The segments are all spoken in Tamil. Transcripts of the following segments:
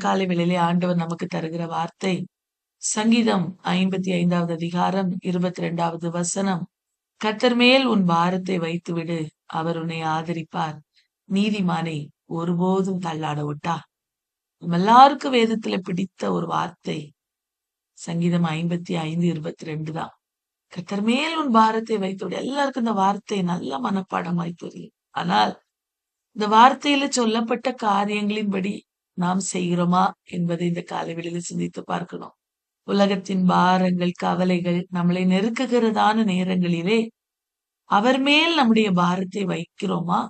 காலை வேளையிலே ஆண்டவர் நமக்கு தருகிற வார்த்தை சங்கீதம் 55வது அதிகாரம் 22வது வசனம். கர்த்தர் மேல் உன் பாரத்தை வைத்து விடு, அவர் உன்னை ஆதரிப்பார், நீதிமானை ஒருபோதும் தள்ளாட விட்டார். நம்ம எல்லாருக்கும் வேதத்துல பிடித்த ஒரு வார்த்தை சங்கீதம் 55:22 தான். கர்த்தர் மேல் உன் பாரத்தை வைத்து விடு. எல்லாருக்கும் இந்த வார்த்தை நல்ல மனப்பாடமாய் தெரியும். ஆனால் இந்த வார்த்தையில சொல்லப்பட்ட காரியங்களின்படி நாம் செய்கிறோமா என்பதை இந்த காலைவெளியில சிந்தித்து பார்க்கணும். உலகத்தின் பாரங்கள், கவலைகள் நம்மளை நெருக்குகிறதான நேரங்களிலே அவர் மேல் நம்முடைய பாரத்தை வைக்கிறோமா?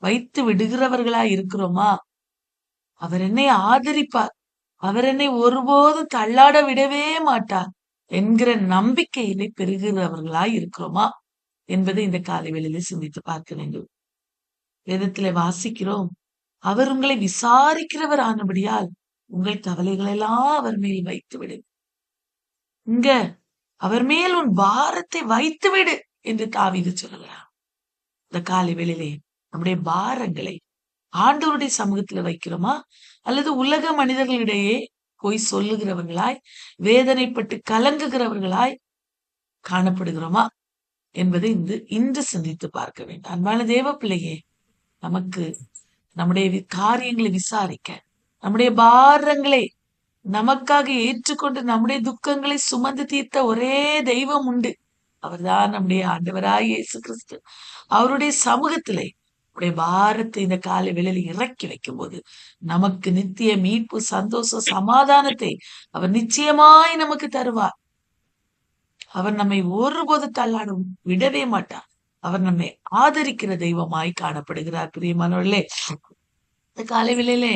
வைத்து விடுகிறவர்களா இருக்கிறோமா? அவர் என்னை ஆதரிப்பார், அவர் என்னை ஒருபோதும் தள்ளாட விடவே மாட்டார் என்கிற நம்பிக்கையிலே பெறுகிறவர்களாய் இருக்கிறோமா என்பதை இந்த காலைவெளியில சிந்தித்து பார்க்க வேண்டும். வேதத்திலே வாசிக்கிறோம், அவர் உங்களை விசாரிக்கிறவர் ஆனபடியால் உங்கள் கவலைகள் எல்லாம் அவர் மேல் வைத்து விடு. இங்க அவர் மேல் உன் பாரத்தை வைத்து விடு என்று தாவீது சொல்லுகிறார். இந்த காலை வேளையிலே நம்முடைய பாரங்களை ஆண்டவருடைய சமூகத்துல வைக்கிறோமா, அல்லது உலக மனிதர்களிடையே போய் சொல்லுகிறவர்களாய், வேதனைப்பட்டு கலங்குகிறவர்களாய் காணப்படுகிறோமா என்பதை இன்று சிந்தித்து பார்க்க வேண்டும். அன்பான தேவ பிள்ளையே, நமக்கு நம்முடைய காரியங்களை விசாரிக்க, நம்முடைய பாரங்களை நமக்காக ஏற்றுக்கொண்டு நம்முடைய துக்கங்களை சுமந்து தீர்த்த ஒரே தெய்வம் உண்டு. அவர்தான் நம்முடைய ஆண்டவராய் இயேசு கிறிஸ்து. அவருடைய சமூகத்திலே நம்முடைய பாரத்தை இந்த காலை வேளையில இறக்கி வைக்கும் போது நமக்கு நித்திய மீட்பு, சந்தோஷம், சமாதானத்தை அவர் நிச்சயமாய் நமக்கு தருவார். அவர் நம்மை ஒருபோது தள்ளாடும் விடவே மாட்டார். அவர் நம்மை ஆதரிக்கிற தெய்வமாய் காணப்படுகிறார். பிரியமானவர்களே, இந்த காலை வேளையிலே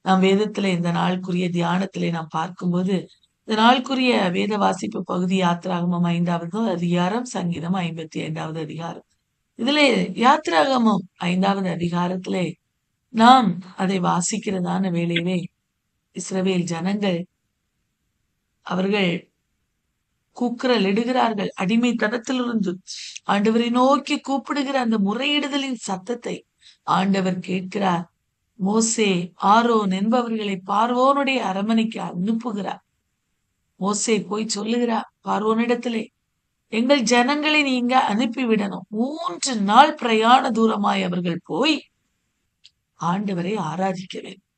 நாம் வேதத்திலே இந்த நாளுக்குரிய தியானத்திலே நாம் பார்க்கும்போது, இந்த நாளுக்குரிய வேத வாசிப்பு பகுதி யாத்திராகமம் 5வது அதிகாரம், சங்கீதம் 55வது அதிகாரம். இதிலே யாத்திராகமம் 5வது அதிகாரத்திலே நாம் அதை வாசிக்கிறதான வேளையிலே இஸ்ரவேல் ஜனங்கள் அவர்கள் கூக்குரல் இடுகிறார்கள். அடிமைத்தனத்திலிருந்து ஆண்டவரை நோக்கி கூப்பிடுகிற அந்த முறையிடுதலின் சத்தத்தை ஆண்டவர் கேட்கிறார். மோசே, ஆரோன் என்பவர்களை பார்வோனுடைய அரண்மனைக்கு அனுப்புகிறார். மோசே போய் சொல்லுகிறார் பார்வோனிடத்திலே, எங்கள் ஜனங்களை நீங்க அனுப்பிவிடணும். 3 நாள் பிரயாண தூரமாய் அவர்கள் போய் ஆண்டவரை ஆராதிக்க வேண்டும்.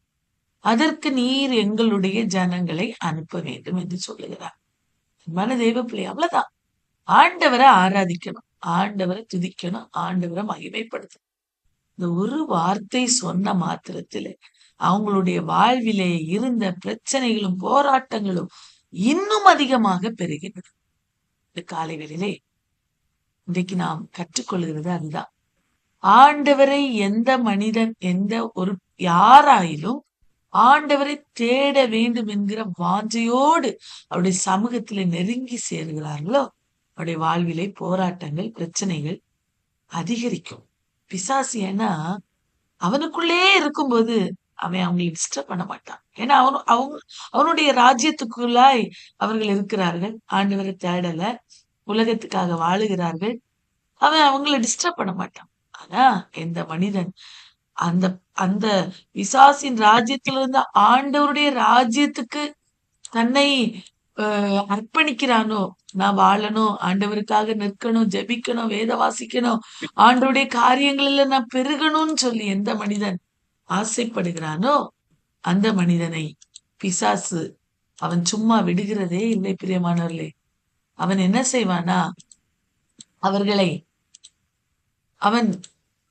அதற்கு நீர் எங்களுடைய ஜனங்களை அனுப்ப வேண்டும் என்று சொல்லுகிறார். மன தெய்வ பிள்ளை, அவ்வளவுதான். ஆண்டவரை ஆராதிக்கணும், ஆண்டவரை துதிக்கணும், ஆண்டவரை மகிமைப்படுத்தணும். இந்த ஒரு வார்த்தை சொன்ன மாத்திரத்திலே அவங்களுடைய வாழ்விலே இருந்த பிரச்சனைகளும் போராட்டங்களும் இன்னும் அதிகமாக பெருகினது. இந்த காலை வேளையிலே இன்றைக்கு நாம் கற்றுக்கொள்கிறது அதுதான். ஆண்டவரை எந்த மனிதன், எந்த ஒரு யாராயிலும் ஆண்டவரை தேட வேண்டும் என்கிற வாஞ்சையோடு அவருடைய சமூகத்திலே நெருங்கி சேருகிறார்களோ, அவருடைய வாழ்விலே போராட்டங்கள், பிரச்சனைகள் அதிகரிக்கும். பிசாசு ஏன்னா அவனுக்குள்ளே இருக்கும்போது அவன் அவங்களை டிஸ்டர்ப் பண்ண மாட்டான். ஏன்னா அவனுடைய ராஜ்யத்துக்குள்ளாய் அவர்கள் இருக்கிறார்கள், ஆண்டவரை தேடல, உலகத்துக்காக வாழுகிறார்கள். அவன் அவங்களை டிஸ்டர்ப் பண்ண மாட்டான். ஆனா எந்த மனிதன் அந்த அந்த பிசாசின் ராஜ்யத்திலிருந்து ஆண்டவருடைய ராஜ்யத்துக்கு தன்னை அர்ப்பணிக்கிறானோ, நான் வாழணும், ஆண்டவருக்காக நிற்கணும், ஜெபிக்கணும், வேத வாசிக்கணும், ஆண்டவருடைய காரியங்களில் நான் பெருகணும்னு சொல்லி எந்த மனிதன் ஆசைப்படுகிறானோ அந்த மனிதனை பிசாசு அவன் சும்மா விடுகிறதே இல்லை. பிரியமானவர்களே, அவன் என்ன செய்வானா,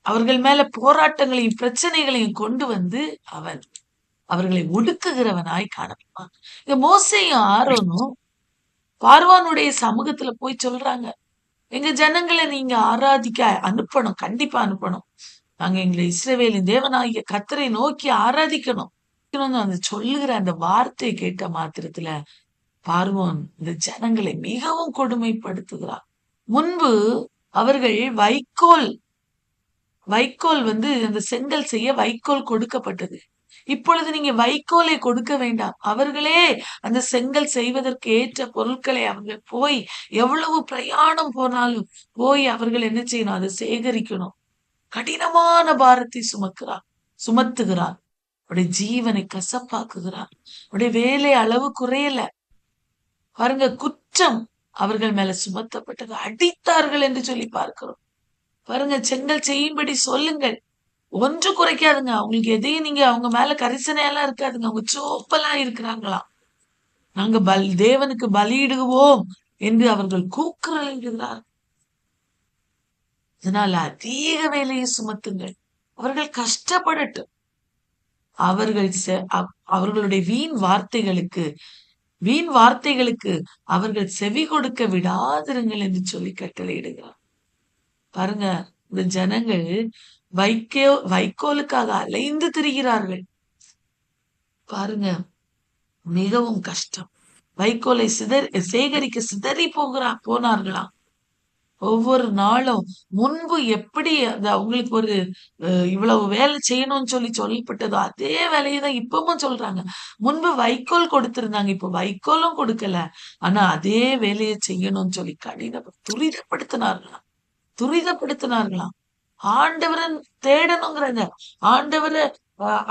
அவர்கள் மேல போராட்டங்களையும் பிரச்சனைகளையும் கொண்டு வந்து அவர்களை ஒடுக்குகிறவனாய் காணப்படுவான். இந்த மோசேயும் ஆரோனும் பார்வோனுடைய சமூகத்துல போய் சொல்றாங்க, எங்க ஜனங்களை நீங்க ஆராதிக்க அனுப்பணும், கண்டிப்பா அனுப்பணும். நாங்க எங்களை இஸ்ரவேலின் தேவனாகிய கர்த்தரை நோக்கி ஆராதிக்கணும். அந்த சொல்லுகிற அந்த வார்த்தையை கேட்ட மாத்திரத்துல பார்வோன் இந்த ஜனங்களை மிகவும் கொடுமைப்படுத்துகிறார். முன்பு அவர்கள் வைக்கோல் அந்த செங்கல் செய்ய வைக்கோல் கொடுக்கப்பட்டது. இப்பொழுது நீங்க வைக்கோலை கொடுக்க வேண்டாம், அவர்களே அந்த செங்கல் செய்வதற்கு ஏற்ற பொருட்களை அவர்கள் போய் எவ்வளவு பிரயாணம் போனாலும் போய் அவர்கள் என்ன செய்யணும், அதை சேகரிக்கணும். கடினமான பாரத்தை சுமத்துகிறார். உடைய ஜீவனை கசப்பாக்குகிறார். உடைய வேலை அளவு குறையல. பாருங்க, குற்றம் அவர்கள் மேல சுமத்தப்பட்டது, அடித்தார்கள் என்று சொல்லி பார்க்கிறோம். பாருங்க, செங்கல் செய்யும்படி சொல்லுங்கள், ஒன்று குறைக்காதுங்க. அவங்களுக்கு எதையும் நீங்க அவங்க மேல கரிசனையெல்லாம் இருக்காதுங்க. அவங்க சோப்பெல்லாம் இருக்கிறாங்களாம். நாங்க தேவனுக்கு பலியிடுவோம் என்று அவர்கள் கூக்குரலிடுகிறார். இதனால அதிக வேலையை சுமத்துங்கள். அவர்கள் கஷ்டப்படட்டும். அவர்கள் அவர்களுடைய வீண் வார்த்தைகளுக்கு அவர்கள் செவி கொடுக்க விடாதிருங்கள் என்று சொல்லி கட்டளையிடுகிறார். பாருங்க, இந்த ஜனங்கள் வைக்கோலுக்காக அலைந்து திரிகிறார்கள். பாருங்க, மிகவும் கஷ்டம். வைக்கோலை சேகரிக்க சிதறி போனார்களாம். ஒவ்வொரு நாளும் முன்பு எப்படி அவங்களுக்கு ஒரு இவ்வளவு வேலை செய்யணும்னு சொல்லி சொல்லப்பட்டதோ அதே வேலையை தான் இப்பவும் சொல்றாங்க. முன்பு வைக்கோல் கொடுத்திருந்தாங்க, இப்ப வைக்கோலும் கொடுக்கல. ஆனா அதே வேலையை செய்யணும்னு சொல்லி துரிதப்படுத்தினார்களாம். ஆண்டவரை தேடணுங்கிறாங்க. ஆண்டவரை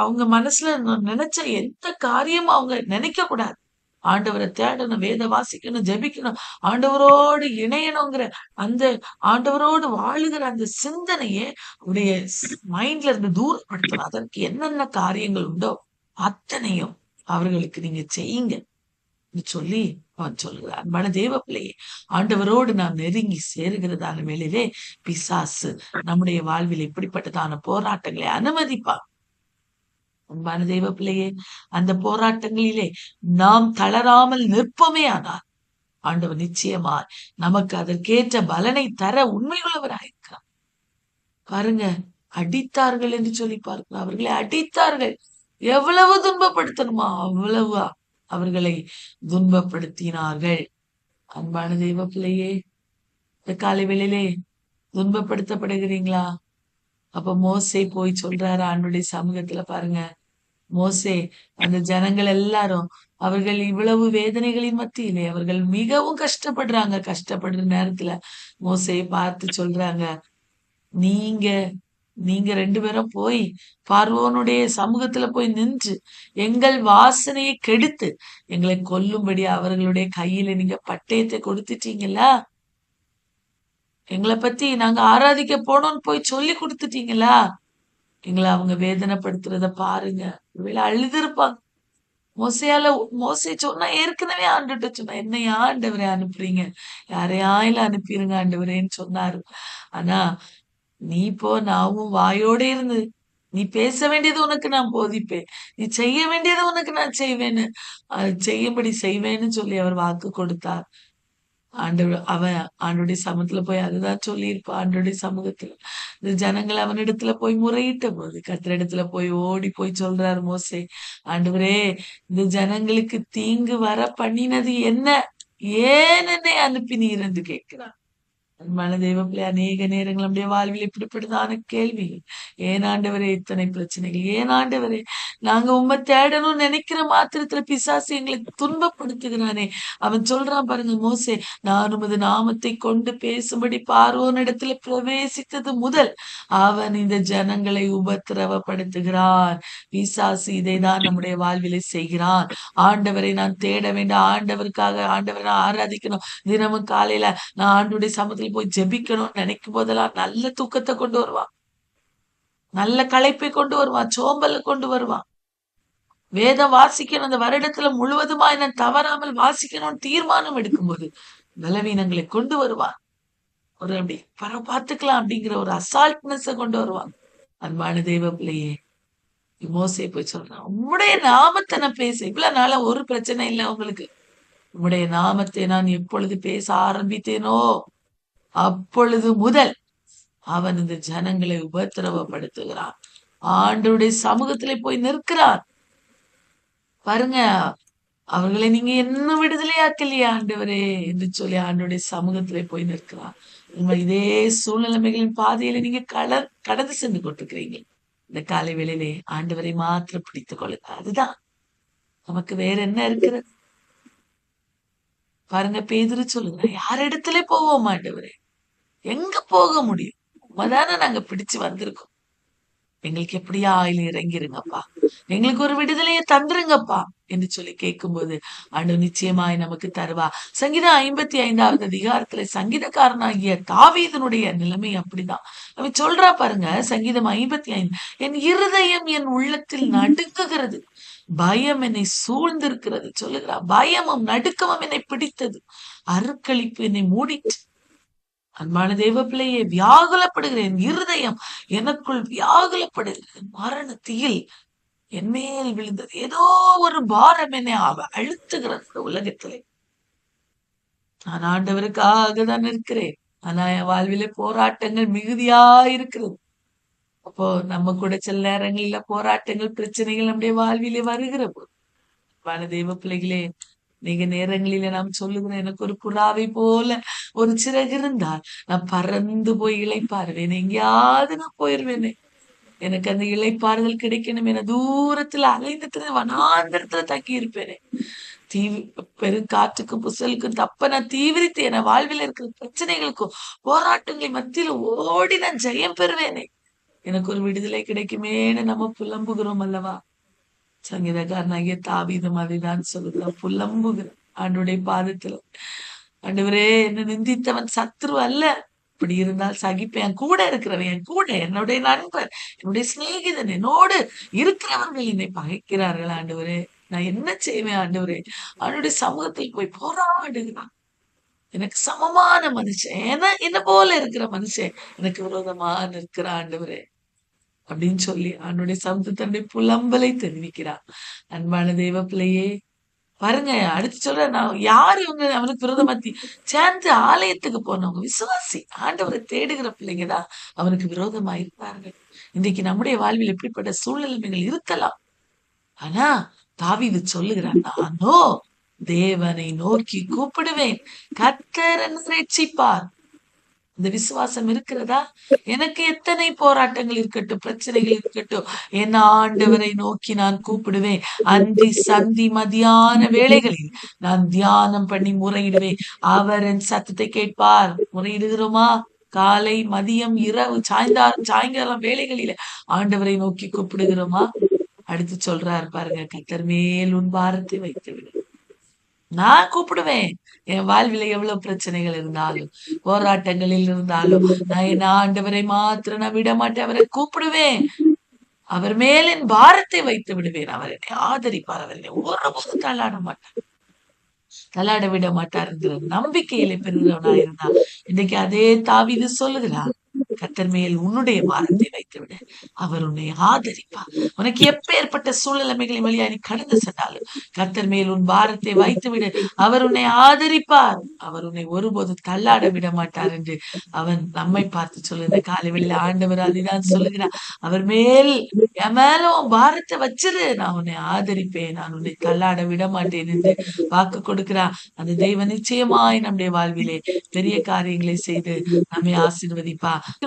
அவங்க மனசுல நினைச்ச எந்த காரியமும் அவங்க நினைக்க கூடாது. ஆண்டவரை தேடணும், வேத வாசிக்கணும், ஜெபிக்கணும், ஆண்டவரோடு இணையணுங்கிற அந்த ஆண்டவரோடு வாழுகிற அந்த சிந்தனையே உடைய மைண்ட்ல இருந்து தூரப்படுத்தணும். அதற்கு என்னென்ன காரியங்கள் உண்டோ அத்தனையும் அவர்களுக்கு நீங்க செய்யுங்க சொல்லி அவன் சொல்கிறார். அன்பான தேவ பிள்ளையே, ஆண்டவரோடு நாம் நெருங்கி சேருகிறதான வேளையிலே பிசாசு நம்முடைய வாழ்வில் இப்படிப்பட்டதான போராட்டங்களை அனுமதிப்பான். அன்பான தேவ பிள்ளையே, அந்த போராட்டங்களிலே நாம் தளராமல் நிற்போமே ஆனால் ஆண்டவர் நிச்சயமா நமக்கு அதற்கேற்ற பலனை தர உண்மையுள்ளவராயிருக்கிறார். பாருங்க, அடித்தார்கள் என்று சொல்லி பார்க்கிறோம். அவர்களை அடித்தார்கள். எவ்வளவு துன்பப்படுத்தணுமா அவ்வளவு அவர்களை துன்பப்படுத்தினார்கள். அன்பான தெய்வ பிள்ளையே, இந்த காலை வேளையிலே துன்பப்படுத்தப்படுகிறீங்களா? அப்ப மோசே போய் சொல்றாரு ஆண்டுடைய சமூகத்துல. பாருங்க, மோசே அந்த ஜனங்கள் எல்லாரும் அவர்கள் இவ்வளவு வேதனைகளின் மத்தியிலே அவர்கள் மிகவும் கஷ்டப்படுறாங்க. கஷ்டப்படுற நேரத்துல மோசையை பார்த்து சொல்றாங்க, நீங்க நீங்க 2 பேரும் போய் பார்வோனுடைய சமூகத்துல போய் நின்று எங்கள் வாசனையை கெடுத்து எங்களை கொல்லும்படி அவர்களுடைய கையில நீங்க பட்டயத்தை கொடுத்துட்டீங்களா? எங்களை பத்தி நாங்க ஆராதிக்க போனோம்னு போய் சொல்லி கொடுத்துட்டீங்களா? எங்களை அவங்க வேதனைப்படுத்துறத பாருங்க. ஒருவேளை அழுதுருப்பாங்க. மோசே சொன்னா ஏற்கனவே ஆண்டுகிட்ட சொன்னா, என்னையா ஆண்டவரே அனுப்புறீங்க, யாரையா இல்ல அனுப்பிருங்க ஆண்டவரேன்னு சொன்னாரு. ஆனா நீ போ, நாவும் வாயோட இருந்து நீ பேச வேண்டியது உனக்கு நான் போதிப்பேன், நீ செய்ய வேண்டியது உனக்கு நான் செய்வேன்னு செய்யும்படி செய்வேன்னு சொல்லி அவர் வாக்கு கொடுத்தார். அவன் ஆண்டுடைய சமூகத்துல போய் அதுதான் சொல்லியிருப்பான். ஆண்டுடைய சமூகத்துல இந்த ஜனங்கள் அவனிடத்துல போய் முறையிட்ட போது கர்த்தரிடத்துல போய் ஓடி போய் சொல்றாரு மோசே, ஆண்டவரே, இந்த ஜனங்களுக்கு தீங்கு வர பண்ணினது என்ன, ஏன் என்னை அனுப்பினீர் என்று கேட்கிறார். அன்பான தெய்வ பிள்ளை, அநேக நேரங்கள் நம்முடைய வாழ்வில் இப்படிப்பட்டதான கேள்வி, ஏன் ஆண்டவரே இத்தனை பிரச்சனைகள், ஏன் ஆண்டவரே நாங்க உண்மை தேடணும்னு நினைக்கிற மாத்திரத்துல பிசாசு எங்களுக்கு துன்பப்படுத்துகிறானே. அவன் சொல்றான் பாருங்க, மோசே, நான் உமது நாமத்தை கொண்டு பேசும்படி பார்வோனிடத்துல பிரவேசித்தது முதல் அவன் இந்த ஜனங்களை உபத்திரவப்படுத்துகிறான். பிசாசு இதைதான் நம்முடைய வாழ்விலை செய்கிறான். ஆண்டவரை நான் தேட வேண்டும், ஆண்டவரை நான் ஆராதிக்கணும், தினமும் காலையில நான் ஆண்டுடைய சமூகத்தில் போய் ஜெபிக்கணும்னு நினைக்கும் போதெல்லாம் நல்ல தூக்கத்தை கொண்டு வருவான், நல்ல களைப்பை கொண்டு வருவான், சோம்பலை கொண்டு வருவான். வேதம் வாசிக்கணும், அந்த வருடத்துல முழுவதுமாய் நான் தவறாமல் வாசிக்கணும்னு தீர்மானம் எடுக்கும்போது பலவீனங்களை கொண்டு வருவான். ஒரு அப்படி பார்த்துக்கலாம் அப்படிங்கிற ஒரு அசால்ட்னஸ கொண்டு வருவான். அன்பான தெய்வ பிள்ளையே, மோசே போய் சொல்றான், உம்முடைய நாமத்தை நான் பேச இவ்வளவு நாளா ஒரு பிரச்சனை இல்லை உங்களுக்கு, உம்முடைய நாமத்தை நான் எப்பொழுது பேச ஆரம்பித்தேனோ அப்பொழுது முதல் அவன் இந்த ஜனங்களை உபத்திரவப்படுத்துகிறான். ஆண்டவருடைய சமூகத்திலே போய் நிற்கிறான். பாருங்க, அவர்களை நீங்க என்ன விடுதலையாக்கலையா ஆண்டவரே என்று சொல்லி ஆண்டவருடைய சமூகத்திலே போய் நிற்கிறான். இதே சூழ்நிலைமைகளின் பாதையில நீங்க கடந்து சென்று கொண்டிருக்கிறீங்க. இந்த காலை வேளையிலே ஆண்டவரை மாத்திரம் பிடித்துக் கொள்ளுங்க. அதுதான் நமக்கு வேற என்ன இருக்கிறது? பாருங்க, பேதுரு சொல்லுங்க, யார் இடத்துல போவோம் ஆண்டவரே, எங்க போக முடியும்? உண்மைதானே நாங்க பிடிச்சு வந்திருக்கோம். எங்களுக்கு எப்படியா ஆயில இறங்கிருங்கப்பா, எங்களுக்கு ஒரு விடுதலையை தந்துருங்கப்பா என்று சொல்லி கேட்கும்போது ஆண்டவர் நிச்சயமாய் நமக்கு தருவா. சங்கீதம் 55வது அதிகாரத்துல சங்கீதக்காரனாகிய தாவீதனுடைய நிலைமை அப்படிதான். அவன் சொல்றா பாருங்க, சங்கீதம் 55, என் இருதயம் என் உள்ளத்தில் நடுங்குகிறது, பயம் என்னை சூழ்ந்திருக்கிறது சொல்லுகிறா. பயமும் நடுக்கமும் என்னை பிடித்தது, அருக்களிப்பு என்னை மூடிற்று. அன்பான தேவ பிள்ளையே, வியாகுலப்படுகிறேன், இருதயம் எனக்குள் வியாகுலப்படுகிறது. மரணத்தில் என் மேல் விழுந்தது ஏதோ ஒரு பாரம் என்னை அழுத்துகிறது இந்த உலகத்திலே. நான் ஆண்டவருக்காக தான் இருக்கிறேன், ஆனா என் வாழ்விலே போராட்டங்கள் மிகுதியா இருக்கிறது. அப்போ நம்ம கூட சில நேரங்களில போராட்டங்கள், பிரச்சனைகள் நம்முடைய வாழ்விலே வருகிற போது, அன்பான தேவ பிள்ளைகளே, நீங்க நேரங்களில நாம் சொல்லுகிறேன், எனக்கு ஒரு புறாவை போல ஒரு சிறகு இருந்தால் நான் பறந்து போய் இளைப்பாறுவேன், எங்கேயாவது நான் போயிருவேனே. எனக்கு அந்த இளைப்பாறுதல் கிடைக்கணும் என தூரத்துல அலைந்து வனாந்திரத்துல தங்கி இருப்பேனே. தீ பெருங்காற்றுக்கும் புசலுக்கும் தப்ப நான் தீவிரித்து என வாழ்வில் இருக்கிற பிரச்சனைகளுக்கும் போராட்டங்களை மத்தியில ஓடி நான் ஜெயம் பெறுவேனே. எனக்கு ஒரு விடுதலை கிடைக்குமேன்னு நம்ம புலம்புகிறோம் அல்லவா? சங்கீதக்காரனாகிய தாவீதும் அதைதான் சொல்லுகிறான், புலம்புகிறான் ஆண்டுடைய பாதத்துல. ஆண்டவரே, என்ன நிந்தித்தவன் சத்ரு அல்ல, இப்படி இருந்தால் சகிப்பேன். என் கூட இருக்கிறவன், என் கூட என்னுடைய நண்பர், என்னுடைய சிநேகிதன், என்னோடு இருக்கிறவர்கள் என்னை பகைக்கிறார்கள் ஆண்டவரே. நான் என்ன செய்வேன் ஆண்டவரே? அவனுடைய சமூகத்தில் போய் போராடுகிறான். எனக்கு சமமான மனுஷன், என்ன போல இருக்கிற மனுஷன் எனக்கு விரோதமா நிற்கிற ஆண்டவரே அப்படின்னு சொல்லி அவனுடைய சமூகத்தன்னுடைய புலம்பலை தெரிவிக்கிறான். அன்பான தேவ பிள்ளையே, பாருங்க, அடுத்து சொல்ற, நான் யாரு இவங்க அவனுக்கு விரோதமா சேர்ந்து ஆலயத்துக்கு போனவங்க விசுவாசி, ஆண்டவரை தேடுகிற பிள்ளைங்கதான் அவனுக்கு விரோதமா இருப்பார்கள். இன்றைக்கு நம்முடைய வாழ்வில் எப்படிப்பட்ட சூழ்நிலைகள் இருக்கலாம். ஆனா தாவீது சொல்லுகிறான், நானோ தேவனை நோக்கி கூப்பிடுவேன், கர்த்தர் என்னை ரட்சிப்பார். இந்த விசுவாசம் இருக்கிறதா? எனக்கு எத்தனை போராட்டங்கள் இருக்கட்டும், பிரச்சனைகள் இருக்கட்டும், என் ஆண்டவரை நோக்கி நான் கூப்பிடுவேன். அந்தி சந்தி மதியான வேளைகளில் நான் தியானம் பண்ணி முறையிடுவேன், அவர் என் சத்தத்தை கேட்பார். முறையிடுகிறோமா? காலை, மதியம், இரவு, சாயங்காலம் வேளைகளில ஆண்டவரை நோக்கி கூப்பிடுகிறோமா? அடுத்து சொல்றாரு பாருங்க, கர்த்தர் மேல் உன் பாரத்தை வைத்து விடு. நான் கூப்பிடுவேன். என் வாழ்வில எவ்வளவு பிரச்சனைகள் இருந்தாலும், போராட்டங்களில் இருந்தாலும், நான் என் ஆண்டவரை மாத்திரம் நான் விட மாட்டேன், அவரை கூப்பிடுவேன். அவர் மேல் என் பாரத்தை வைத்து விடுவேன். அவர் என்னை ஆதரிப்பார், அவர் என்னை ஒருபோதும் தள்ளாட மாட்டார், தள்ளாட விட மாட்டார் என்கிற நம்பிக்கையில பெறுகிறவனாயிருந்தா இன்னைக்கு அதே தாவீது சொல்லுகிறார், கர்த்தர் மேல் உன்னுடைய பாரத்தை வைத்து விடு, அவர் உன்னை ஆதரிப்பார். உனக்கு எப்பேற்பட்ட சூழ்நிலைமைகளை வழியா நீ கடந்து சென்றாலும் கர்த்தர் மேல் உன் பாரத்தை வைத்து விடு, அவர் உன்னை ஆதரிப்பார், அவர் உன்னை ஒருபோதும் தள்ளாட விட மாட்டார் என்று அவன் நம்மை பார்த்து சொல்லுகிற காலைவெளியில ஆண்டவர் அதுதான் சொல்லுகிறார். அவர் மேல், என் மேல உன் பாரத்தை வச்சிரு, நான் உன்னை ஆதரிப்பேன், நான் உன்னை தள்ளாட விட மாட்டேன் என்று வாக்கு கொடுக்கிறார். அந்த தெய்வ நிச்சயமாய் நம்முடைய வாழ்விலே பெரிய காரியங்களை செய்து நம்மை ஆசீர்வதிப்பா.